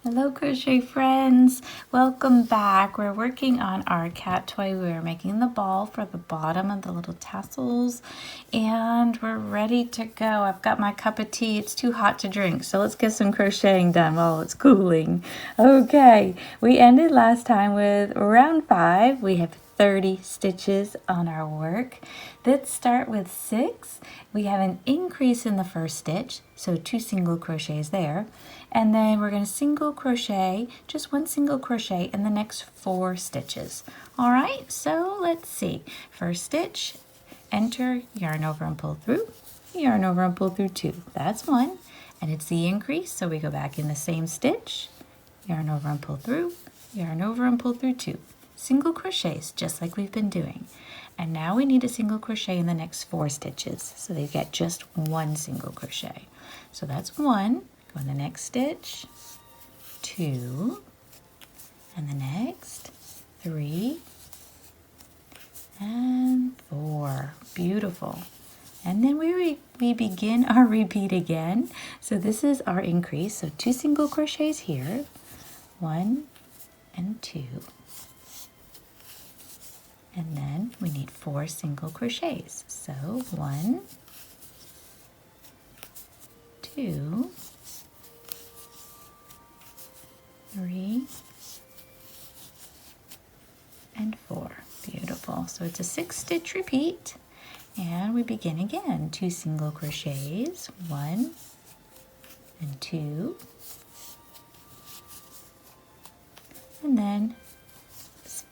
Hello crochet friends, welcome back. We're working on our cat toy. We're making the ball for the bottom of the little tassels and we're ready to go. I've got my cup of tea. It's too hot to drink, so let's get some crocheting done while it's cooling. Okay, we ended last time with round 5. We have 30 stitches on our work. Let's start with 6. We have an increase in the first stitch, so 2 single crochets there, and then we're going to single crochet, just 1 single crochet in the next 4 stitches. All right, so let's see. First stitch, enter, yarn over and pull through, yarn over and pull through 2. That's 1, and it's the increase, so we go back in the same stitch, yarn over and pull through, yarn over and pull through 2. Single crochets, just like we've been doing. And now we need a single crochet in the next 4 stitches, so they get just 1 single crochet. So that's 1, go in the next stitch, 2, and the next, 3, and 4. Beautiful. And then we begin our repeat again. So this is our increase, so 2 single crochets here, 1 and 2. And then we need 4 single crochets. So 1, 2, 3, and 4. Beautiful. So it's a 6-stitch repeat. And we begin again. 2 single crochets, 1 and 2. And then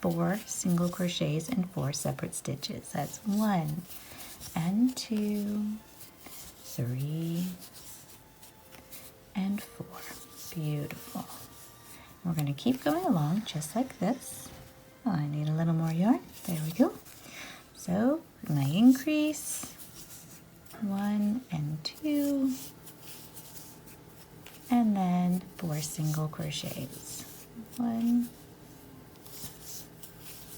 4 single crochets and 4 separate stitches. That's 1 and 2, 3, and 4. Beautiful. We're going to keep going along just like this. Oh, I need a little more yarn. There we go. So my increase, 1 and 2, and then 4 single crochets. 1,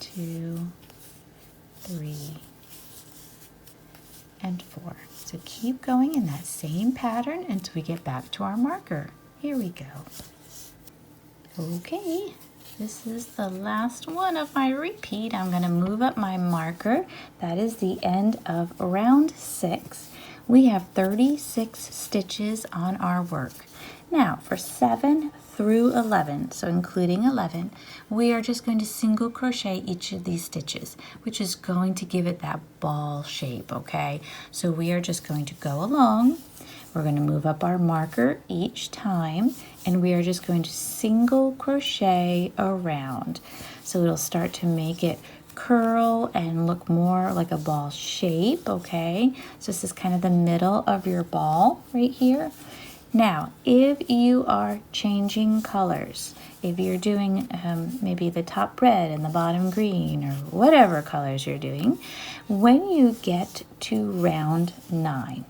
2, 3, and 4. So keep going in that same pattern until we get back to our marker. Here we go. Okay, this is the last one of my repeat. I'm going to move up my marker. That is the end of round 6. We have 36 stitches on our work. Now for 7 through 11, so including 11, we are just going to single crochet each of these stitches, which is going to give it that ball shape, okay? So we are just going to go along. We're going to move up our marker each time, and we are just going to single crochet around. So it'll start to make it curl and look more like a ball shape, okay? So this is kind of the middle of your ball right here. Now, if you are changing colors, if you're doing maybe the top red and the bottom green or whatever colors you're doing, when you get to round 9,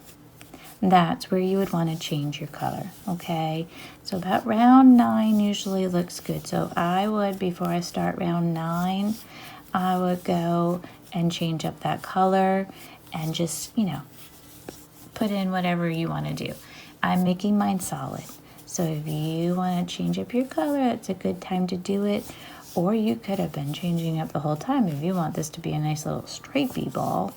that's where you would want to change your color, okay? So about round 9 usually looks good. So I would, before I start round 9, I would go and change up that color and just, put in whatever you want to do. I'm making mine solid. So if you want to change up your color, it's a good time to do it. Or you could have been changing up the whole time if you want this to be a nice little stripey ball.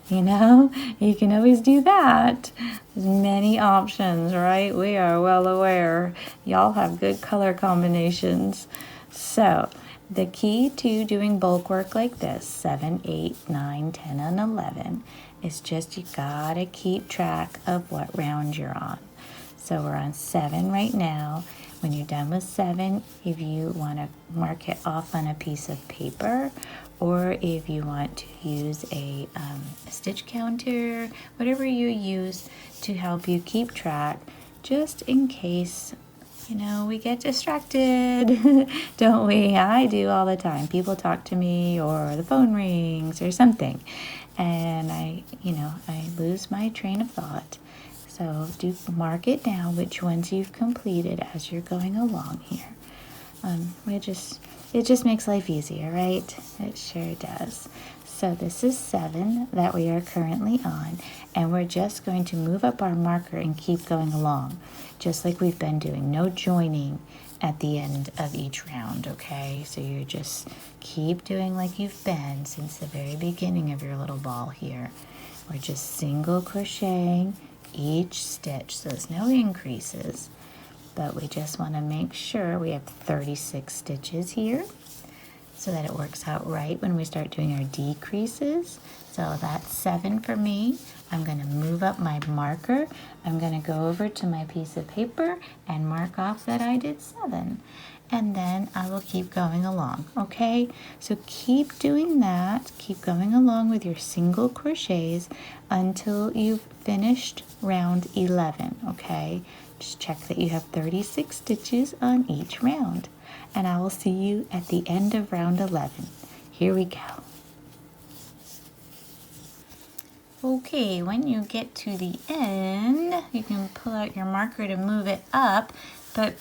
You can always do that. There's many options, right? We are well aware. Y'all have good color combinations. So the key to doing bulk work like this, 7, 8, 9, 10, and 11, is just you gotta keep track of what round you're on. So we're on 7 right now. When you're done with 7, if you want to mark it off on a piece of paper, or if you want to use a stitch counter, whatever you use to help you keep track, just in case, we get distracted, don't we? I do all the time. People talk to me or the phone rings or something, and I lose my train of thought. So do mark it down which ones you've completed as you're going along here. It just makes life easier, right? It sure does. So this is 7 that we are currently on, and we're just going to move up our marker and keep going along, just like we've been doing. No joining, at the end of each round, okay? So you just keep doing like you've been since the very beginning of your little ball here. We're just single crocheting each stitch, so there's no increases, but we just want to make sure we have 36 stitches here so that it works out right when we start doing our decreases. So that's 7 for me. I'm going to move up my marker. I'm going to go over to my piece of paper and mark off that I did 7. And then I will keep going along, okay? So keep doing that. Keep going along with your single crochets until you've finished round 11, okay? Just check that you have 36 stitches on each round. And I will see you at the end of round 11. Here we go. Okay, when you get to the end, you can pull out your marker to move it up, but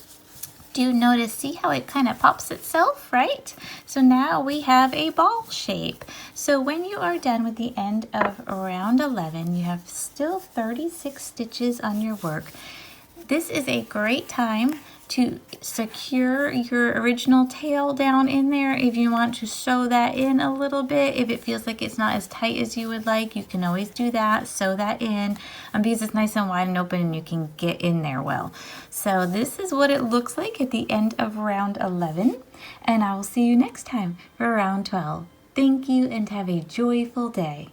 do notice, see how it kind of pops itself, right? So now we have a ball shape. So when you are done with the end of round 11, you have still 36 stitches on your work. This is a great time to secure your original tail down in there. If you want to sew that in a little bit, if it feels like it's not as tight as you would like, you can always do that, sew that in, because it's nice and wide and open and you can get in there well. So this is what it looks like at the end of round 11, and I will see you next time for round 12. Thank you and have a joyful day.